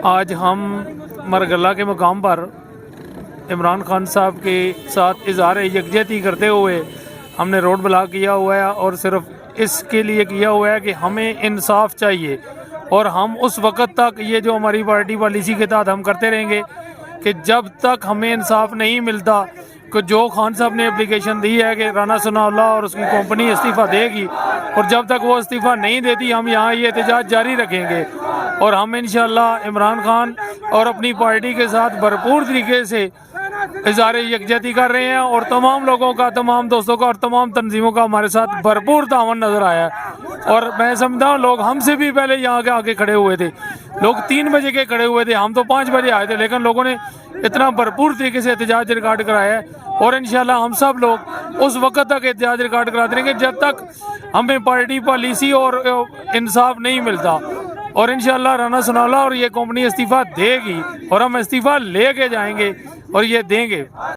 آج ہم مرگلہ کے مقام پر عمران خان صاحب کے ساتھ اظہار یکجہتی کرتے ہوئے ہم نے روڈ بلاک کیا ہوا ہے، اور صرف اس کے لیے کیا ہوا ہے کہ ہمیں انصاف چاہیے، اور ہم اس وقت تک یہ جو ہماری پارٹی پالیسی کے تحت ہم کرتے رہیں گے کہ جب تک ہمیں انصاف نہیں ملتا، کہ جو خان صاحب نے اپلیکیشن دی ہے کہ رانا ثناء اللہ اور اس کی کمپنی استعفیٰ دے گی، اور جب تک وہ استعفیٰ نہیں دیتی ہم یہاں یہ احتجاج جاری رکھیں گے، اور ہم انشاءاللہ عمران خان اور اپنی پارٹی کے ساتھ بھرپور طریقے سے اظہار یکجہتی کر رہے ہیں، اور تمام لوگوں کا، تمام دوستوں کا اور تمام تنظیموں کا ہمارے ساتھ بھرپور تعاون نظر آیا ہے۔ اور میں سمجھتا ہوں لوگ ہم سے بھی پہلے یہاں کے آگے کھڑے ہوئے تھے، لوگ 3 بجے کے کھڑے ہوئے تھے، ہم تو 5 بجے آئے تھے، لیکن لوگوں نے اتنا بھرپور طریقے سے احتجاج ریکارڈ کرایا ہے، اور انشاءاللہ ہم سب لوگ اس وقت تک احتجاج ریکارڈ کراتے رہیں گے جب تک ہمیں پارٹی پالیسی اور انصاف نہیں ملتا، اور انشاءاللہ رانا ثناء اللہ اور یہ کمپنی استعفیٰ دے گی، اور ہم استعفیٰ لے کے جائیں گے اور یہ دیں گے۔